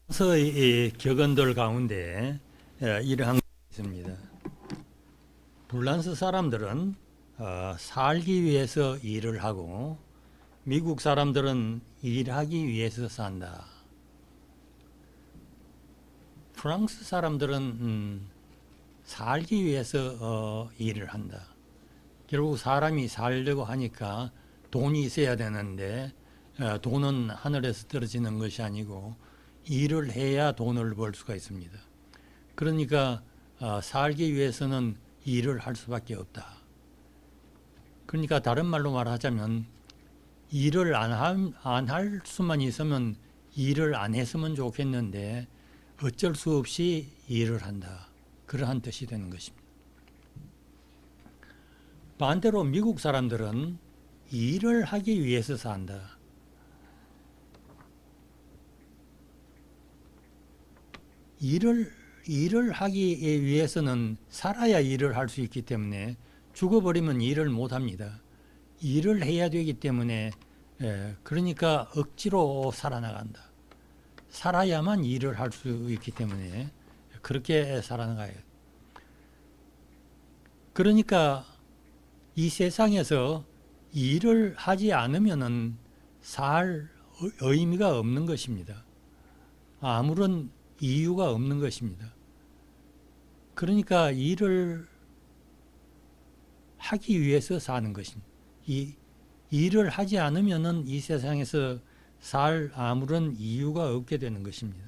서의 격언들 가운데 이러한 것이 있습니다. 불란스 사람들은 살기 위해서 일을 하고 미국 사람들은 일하기 위해서 산다. 프랑스 사람들은 살기 위해서 일을 한다. 결국 사람이 살려고 하니까 돈이 있어야 되는데 돈은 하늘에서 떨어지는 것이 아니고 일을 해야 돈을 벌 수가 있습니다. 그러니까 살기 위해서는 일을 할 수밖에 없다. 그러니까 다른 말로 말하자면 일을 안 할 수만 있으면 일을 안 했으면 좋겠는데 어쩔 수 없이 일을 한다. 그러한 뜻이 되는 것입니다. 반대로 미국 사람들은 일을 하기 위해서 산다. 일을 하기 위해서는 살아야 일을 할 수 있기 때문에 죽어버리면 일을 못 합니다. 일을 해야 되기 때문에 그러니까 억지로 살아나간다. 살아야만 일을 할 수 있기 때문에 그렇게 살아나가요. 그러니까 이 세상에서 일을 하지 않으면은 살 의미가 없는 것입니다. 아무런 이유가 없는 것입니다. 그러니까 일을 하기 위해서 사는 것입니다. 이 일을 하지 않으면은 이 세상에서 살 아무런 이유가 없게 되는 것입니다.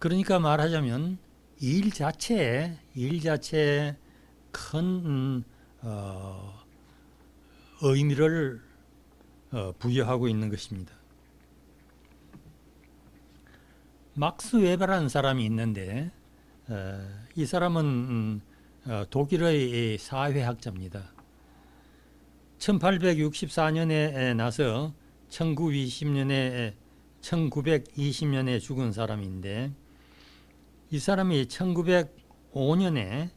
그러니까 말하자면 일 자체에 큰 의미를 부여하고 있는 것입니다. 막스 웨버라는 사람이 있는데 이 사람은 독일의 사회학자입니다. 1864년에 나서 1920년에 죽은 사람인데 이 사람이 1905년에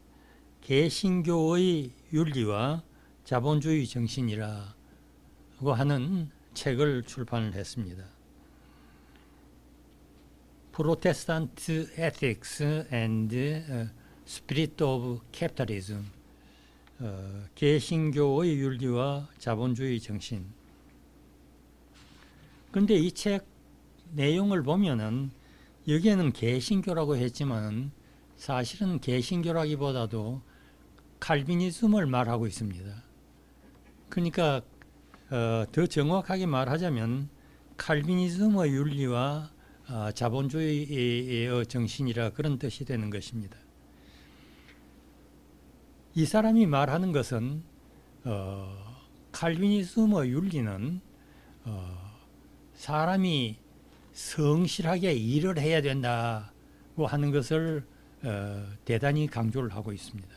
개신교의 윤리와 자본주의 정신이라고 하는 책을 출판을 했습니다. Protestant Ethics and Spirit of Capitalism, 개신교의 윤리와 자본주의 정신. 그런데 이 책 내용을 보면은 여기에는 개신교라고 했지만 사실은 개신교라기보다도 칼비니즘을 말하고 있습니다. 그러니까 더 정확하게 말하자면 칼비니즘의 윤리와 자본주의의 정신이라 그런 뜻이 되는 것입니다. 이 사람이 말하는 것은 칼비니즘의 윤리는 사람이 성실하게 일을 해야 된다고 하는 것을 대단히 강조를 하고 있습니다.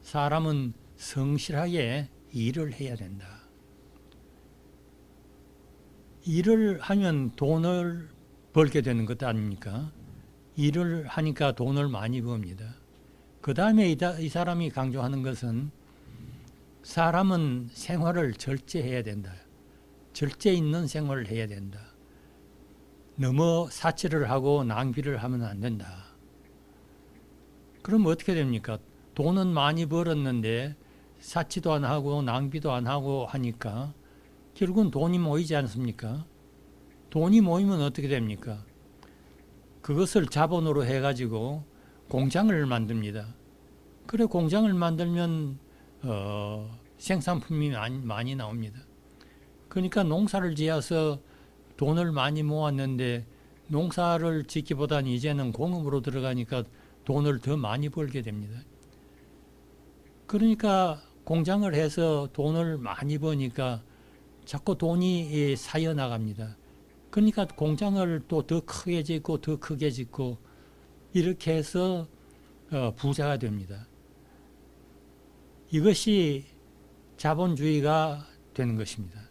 사람은 성실하게 일을 해야 된다. 일을 하면 돈을 벌게 되는 것 아닙니까? 일을 하니까 돈을 많이 법니다. 그 다음에 이 사람이 강조하는 것은 사람은 생활을 절제해야 된다. 절제 있는 생활을 해야 된다. 너무 사치를 하고 낭비를 하면 안 된다. 그럼 어떻게 됩니까? 돈은 많이 벌었는데 사치도 안 하고 낭비도 안 하고 하니까 결국은 돈이 모이지 않습니까? 돈이 모이면 어떻게 됩니까? 그것을 자본으로 해가지고 공장을 만듭니다. 그래 공장을 만들면 생산품이 많이 나옵니다. 그러니까 농사를 지어서 돈을 많이 모았는데 농사를 짓기보다는 이제는 공업으로 들어가니까 돈을 더 많이 벌게 됩니다. 그러니까 공장을 해서 돈을 많이 버니까 자꾸 돈이 쌓여 나갑니다. 그러니까 공장을 또 더 크게 짓고 더 크게 짓고 이렇게 해서 부자가 됩니다. 이것이 자본주의가 되는 것입니다.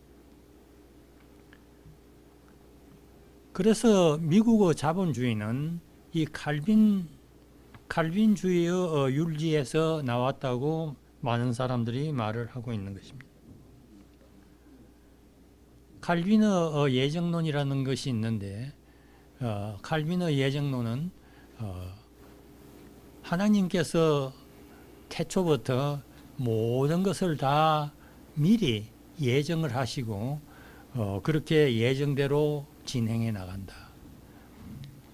그래서 미국의 자본주의는 이 칼빈주의의 윤리에서 나왔다고 많은 사람들이 말을 하고 있는 것입니다. 칼빈의 예정론이라는 것이 있는데 칼빈의 예정론은 하나님께서 태초부터 모든 것을 다 미리 예정을 하시고 그렇게 예정대로 진행해 나간다.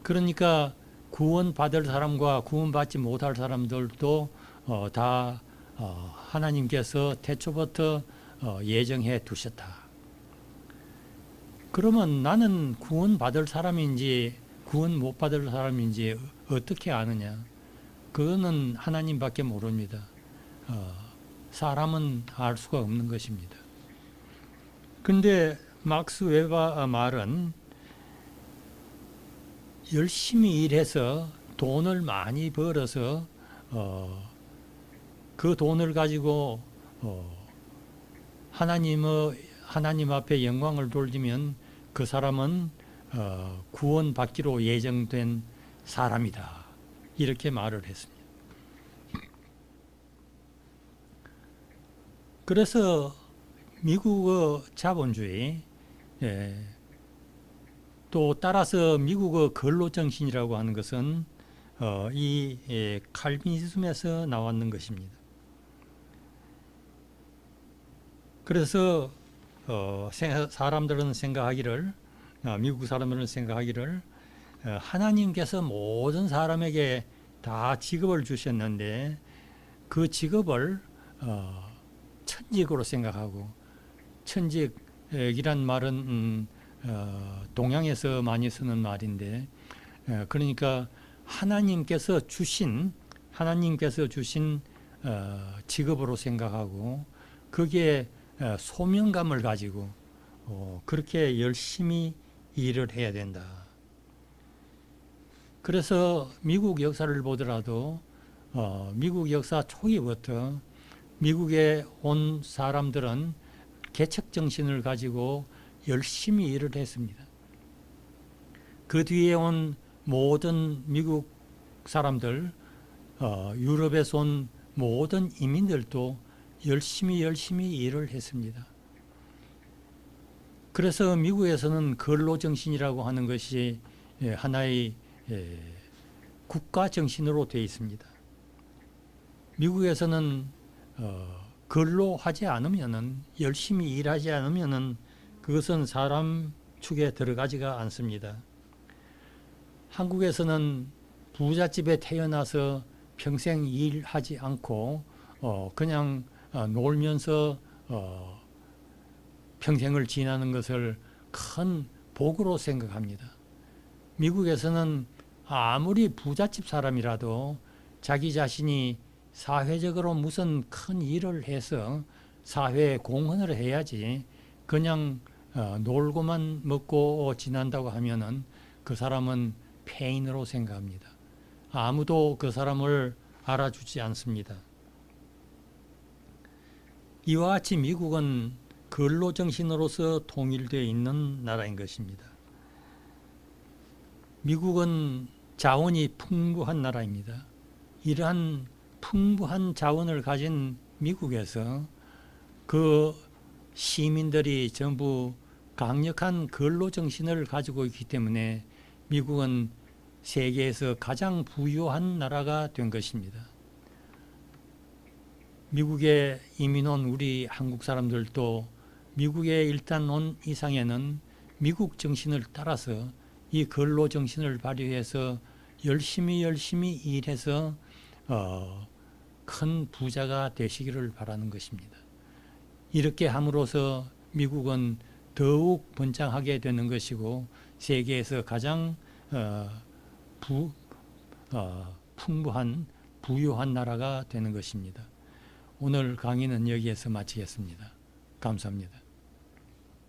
그러니까 구원받을 사람과 구원받지 못할 사람들도 다 하나님께서 태초부터 예정해 두셨다. 그러면 나는 구원받을 사람인지 구원 못 받을 사람인지 어떻게 아느냐? 그거는 하나님밖에 모릅니다. 사람은 알 수가 없는 것입니다. 그런데 막스 웨버 말은 열심히 일해서 돈을 많이 벌어서 그 돈을 가지고 하나님 앞에 영광을 돌리면 그 사람은 구원받기로 예정된 사람이다. 이렇게 말을 했습니다. 그래서 미국의 자본주의, 또 따라서 미국의 근로정신이라고 하는 것은 이 칼빈이즘에서 나왔는 것입니다. 그래서 사람들은 생각하기를, 미국 사람들은 생각하기를 하나님께서 모든 사람에게 다 직업을 주셨는데 그 직업을 천직으로 생각하고, 천직이란 말은 동양에서 많이 쓰는 말인데, 그러니까 하나님께서 주신 직업으로 생각하고 거기에 소명감을 가지고 그렇게 열심히 일을 해야 된다. 그래서 미국 역사를 보더라도 미국 역사 초기부터 미국에 온 사람들은 개척 정신을 가지고 열심히 일을 했습니다. 그 뒤에 온 모든 미국 사람들, 유럽에서 온 모든 이민들도 열심히 일을 했습니다. 그래서 미국에서는 근로정신이라고 하는 것이 하나의 국가정신으로 되어 있습니다. 미국에서는 근로하지 않으면은, 열심히 일하지 않으면은 그것은 사람 축에 들어가지가 않습니다. 한국에서는 부잣집에 태어나서 평생 일하지 않고 그냥 놀면서 평생을 지나는 것을 큰 복으로 생각합니다. 미국에서는 아무리 부잣집 사람이라도 자기 자신이 사회적으로 무슨 큰 일을 해서 사회에 공헌을 해야지 그냥 놀고만 먹고 지난다고 하면은 그 사람은 폐인으로 생각합니다. 아무도 그 사람을 알아주지 않습니다. 이와 같이 미국은 근로정신으로서 통일되어 있는 나라인 것입니다. 미국은 자원이 풍부한 나라입니다. 이러한 풍부한 자원을 가진 미국에서 그 시민들이 전부 강력한 근로정신을 가지고 있기 때문에 미국은 세계에서 가장 부유한 나라가 된 것입니다. 미국에 이민 온 우리 한국 사람들도 미국에 일단 온 이상에는 미국 정신을 따라서 이 근로 정신을 발휘해서 열심히 일해서 큰 부자가 되시기를 바라는 것입니다. 이렇게 함으로써 미국은 더욱 번창하게 되는 것이고 세계에서 가장 풍부한 부유한 나라가 되는 것입니다. 오늘 강의는 여기에서 마치겠습니다. 감사합니다.